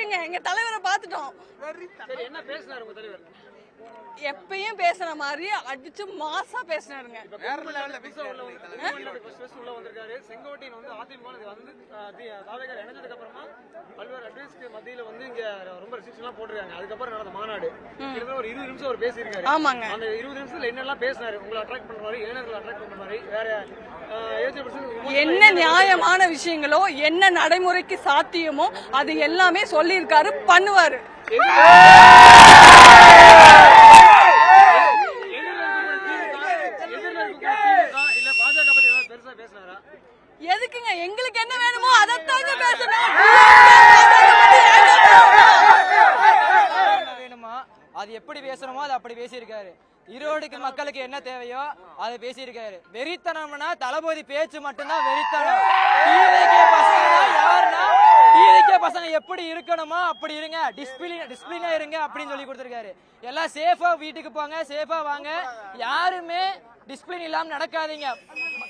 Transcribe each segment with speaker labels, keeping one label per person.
Speaker 1: இருக்குங்க. எங்க தலைவரை பார்த்துட்டோம்.
Speaker 2: சரி, என்ன பேசினாரு உங்க தலைவர்?
Speaker 1: எப்பயும் பேசுற மாதிரி அடிச்சு மாசா பேசினாருங்க.
Speaker 2: உள்ள வந்திருக்காரு. செங்கோட்டையன் வந்து அதிமுக வந்து தாவேகா இணைஞ்சதுக்கு அப்புறமா பல்வேறு அட்வைஸ்க்கு மத்தியில வந்து இங்க ரொம்ப ரெஸ்ட்ரிக்ஷன்லாம் போட்டுருக்காங்க. அதுக்கப்புறம் நடந்த மாநாடு கிட்டத்தட்ட ஒரு 20 நிமிஷம் அவர் பேசியிருக்காரு.
Speaker 1: ஆமாங்க.
Speaker 2: அந்த 20 நிமிஷத்துல என்னெல்லாம் பேசினாரு? உங்களை அட்ராக்ட் பண்ற மாதிரி, இளைஞர்களை அட்ராக்ட் பண்ற மாதிரி, வேற
Speaker 1: என்ன நியாயமான விஷயங்களோ என்ன நடைமுறைக்கு சாத்தியமோ அது எல்லாமே சொல்லியிருக்காரு, பண்ணுவாரு. எதுக்குங்க? எங்களுக்கு என்ன வேணுமோ அதைத்தாங்க பேசணும்.
Speaker 3: வேணுமா அது எப்படி பேசணுமோ அது அப்படி பேசியிருக்காரு. ஈரோடுக்கு மக்களுக்கு என்ன தேவையோ அதை பேசியிருக்காரு. வெறித்தனம்னா தளபதி பேச்சு மட்டும்தான் வெறித்தனம். டிவிகே பசங்க எப்படி இருக்கணுமோ அப்படி இருங்க, டிசிப்ளினா இருங்க அப்படின்னு சொல்லி கொடுத்திருக்காரு. எல்லாம் சேஃபா வீட்டுக்கு போங்க, சேஃபா வாங்க, யாருமே டிசிப்ளின் இல்லாம நடக்காதீங்க.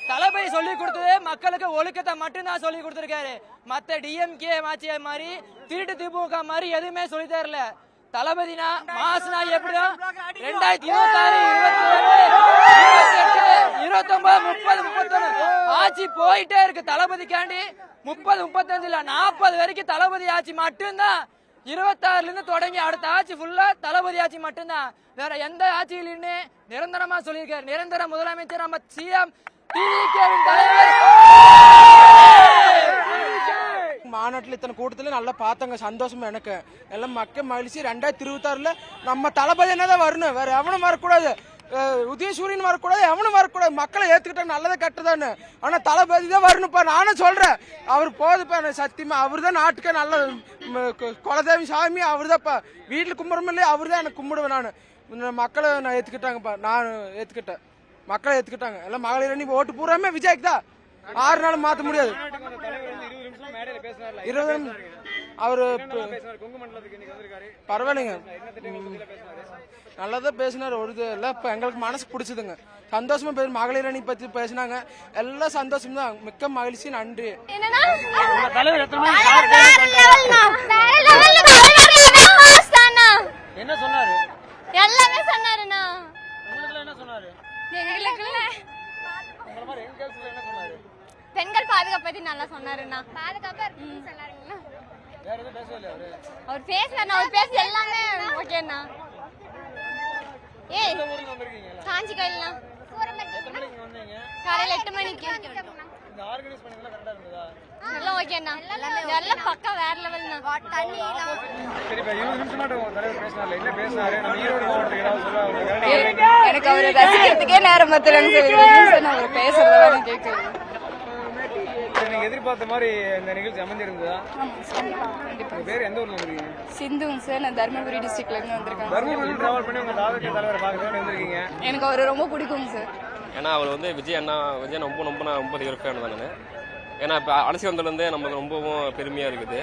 Speaker 3: தளபதி சொல்லி கொடுத்தது மக்களுக்கு ஒழுக்கத்தை மட்டும்தான் சொல்லி கொடுத்திருக்காரு. மத்த டிஎம்கே மாச்சிய மாதிரி திருட்டு திமுக மாதிரி எதுவுமே சொல்லி தரல. தளபதினா மாசனா எப்படியும் 2026, 27, 28, 29, 30, 31 ஆட்சி போயிட்டே இருக்கு. தளபதிக்காண்டி 30, 35 இல்ல 40 வரைக்கும் தளபதி ஆட்சி மட்டும்தான். 26ல இருந்து தொடங்கி அடுத்த ஆட்சி ஃபுல்லா தளபதி ஆட்சி மட்டும்தான். வேற எந்த ஆட்சியிலிருந்து நிரந்தரமா சொல்லியிருக்காரு. நிரந்தர முதலமைச்சர் நம்ம சிஎம் டிவிகேவின் தலைவர்.
Speaker 4: மாநாட்டில் இத்தனை கூட்டத்தில் நல்லா பார்த்தாங்க, சந்தோஷமா எனக்கு எல்லாம் மக்கள் மகிழ்ச்சி. 2026ல நம்ம தளபதி என்னதான் வரணும், வேற எவனும் வரக்கூடாது, உதயசூரியன் வரக்கூடாது, எவனும் வரக்கூடாது. மக்களை ஏத்துக்கிட்டாங்க, நல்லதை கட்டுதான்னு. ஆனா தளபதி தான் வரணும்ப்பா, நானும் சொல்றேன். அவர் போதுப்பா, சத்தியமா அவர் தான் நாட்டுக்கே நல்ல குலதேவி சாமி. அவர் தான்ப்பா, வீட்டுல கும்பிடுறோம் இல்லையா, அவர் தான் எனக்கு கும்பிடுவேன். நான் மக்களை நான் ஏத்துக்கிட்டாங்கப்பா, நான் ஏத்துக்கிட்டேன், மக்களை ஏத்துக்கிட்டாங்க. எல்லாம் மகளிர் அணி ஓட்டு பூராமே விஜய்க்கு தான். 6 நாள் மாத்த முடியாது. 20 அவரு பரவாயில்லைங்க, நல்லதான் பேசினார். ஒரு இது இல்ல, இப்ப எங்களுக்கு மனசு பிடிச்சதுங்க, சந்தோஷமா பேச. மகளிர் அணி பத்தி பேசினாங்க, எல்லாம் சந்தோஷம் தான். மிக்க மகிழ்ச்சி, நன்றி.
Speaker 2: என்ன சொன்னாரு?
Speaker 5: எல்லாமே சொன்னாருண்ணா.
Speaker 2: என்ன சொன்னாரு?
Speaker 5: பெண்கள் பாதுகாப்பு பத்தி நல்லா சொன்னாருண்ணா. அவர் பேசலண்ணா, அவர் பேச எல்லாமே ஓகேண்ணா. ஏய் காஞ்சி கோயில்ண்ணா, காலையில 8 மணிக்கு. எல்லாம் ஓகேண்ணா, எல்லாம் பக்கா வேற லெவல்ண்ணா.
Speaker 6: எனக்கு அவரை ரசிக்கிறதுக்கே நேரம் பத்தலன்னு சொல்லி பேசுறதெல்லாம் கேட்குது.
Speaker 2: எதிர்பார்த்த மாதிரி இந்த நிகழ்ச்சி அமைஞ்சிருந்ததா? பேர் எந்த ஊர்ல வந்திருக்கீங்க?
Speaker 6: சிந்துங்க சார், நான் தர்மபுரி டிஸ்ட்ரிக்ட்ல இருந்து வந்திருக்கேன்.
Speaker 2: தர்மபுரி டிராவல் பண்ணி உங்க தாவக தலைவரை பார்க்க வந்திருக்கீங்க.
Speaker 6: எனக்கு அவரை ரொம்ப பிடிக்குங்க சார்.
Speaker 7: ஏன்னா அவர் வந்து விஜய் ரொம்ப தீவிர ஃபேன் தான் நான். ஏன்னா இப்போ அரசியல் வந்ததுலேருந்தே நமக்கு ரொம்பவும் பெருமையாக இருக்குது.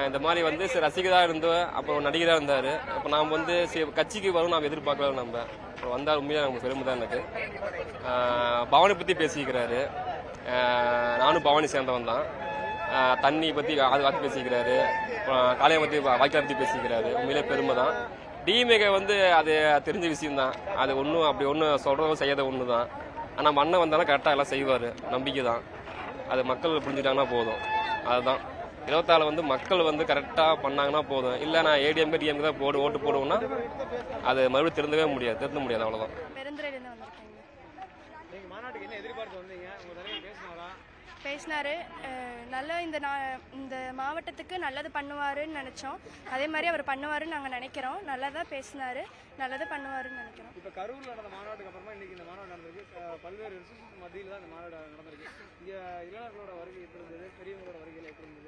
Speaker 7: இந்த மாதிரி வந்து ரசிகராக இருந்தோம், அப்புறம் நடிகராக இருந்தார். இப்போ நாம் வந்து கட்சிக்கு வரும் நாம் எதிர்பார்க்கலாம். நம்ம அப்புறம் வந்தால் உண்மையாக நமக்கு பெருமை தான் எனக்கு. பவானி பற்றி பேசிக்கிறாரு. நானும் பவானி சேர்ந்தவன் தான். தண்ணி பற்றி அது பேசிக்கிறாரு, காளையை பற்றி வாய்க்கால் பற்றி பேசிக்கிறாரு. உண்மையிலே பெருமை தான். டிஎம்கே வந்து அது தெரிஞ்ச விஷயம்தான். அது ஒன்றும் அப்படி ஒன்றும் சொல்கிறதும் செய்யாத ஒன்று தான். ஆனால் மண்ணை வந்தாலும் கரெக்டாக எல்லாம் செய்வார், நம்பிக்கை தான். அது மக்கள் புரிஞ்சுட்டாங்கன்னா போதும். அதுதான் 24 வந்து மக்கள் வந்து கரெக்டாக பண்ணாங்கன்னா போதும். இல்லை நான் ஏடிஎம்கே டிஎம்கே தான் ஓட்டு போடுவோம்னா அது மறுபடியும் திருந்த முடியாது. அவ்வளோதான்.
Speaker 6: பேசினாரு, நல்லா இந்த மாவட்டத்துக்கு நல்லது பண்ணுவாருன்னு நினைச்சோம். அதே மாதிரி அவர் பண்ணுவாருன்னு நாங்கள் நினைக்கிறோம். நல்லதா பேசினாரு, நல்லது பண்ணுவாருன்னு நினைக்கிறோம்.
Speaker 2: இப்போ கரூர்ல நடந்த மாநாட்டுக்கு அப்புறமா இன்னைக்கு இந்த மாநாடு நடந்திருக்கு. பல்வேறு மத்தியில் தான் இந்த மாநாடு நடந்திருக்கு. இங்கே இளைஞர்களோட வருகை எப்படி இருந்தது, பெரியவங்களோட வருகையில் எப்படி இருந்தது?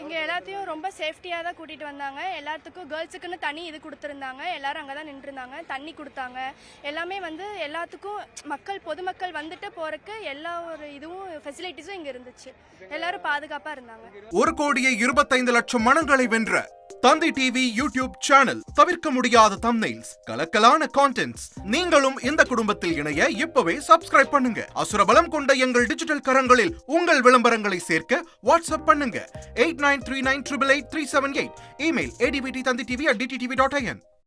Speaker 6: இங்கே எல்லாத்தையும் ரொம்ப சேஃப்டியாக தான் கூட்டிகிட்டு வந்தாங்க. எல்லாத்துக்கும் கேர்ள்ஸுக்குன்னு தனி இது கொடுத்துருந்தாங்க. எல்லாரும் அங்கே தான் நின்றுருந்தாங்க, தண்ணி கொடுத்தாங்க. எல்லாமே வந்து எல்லாத்துக்கும் பொதுமக்கள் வந்துட்டு போறதுக்கு எல்லா ஒரு இதுவும் ஃபெசிலிட்டிஸும் இங்கே இருந்துச்சு. எல்லாரும் பாதுகாப்பாக இருந்தாங்க.
Speaker 8: 1,25,00,000 மனங்களை வென்ற தந்தி டிவி யூடியூப் சேனல், தவிர்க்க முடியாத தம்ப்நெயில்ஸ், கலக்கலான கான்டென்ட்ஸ். நீங்களும் இந்த குடும்பத்தில் இணைய இப்பவே சப்ஸ்கிரைப் பண்ணுங்க. அசுரபலம் கொண்ட எங்கள் டிஜிட்டல் கரங்களில் உங்கள் விளம்பரங்களை சேர்க்க வாட்ஸ்அப் பண்ணுங்க. 8939888378. Email advtthanditv@dttv.in.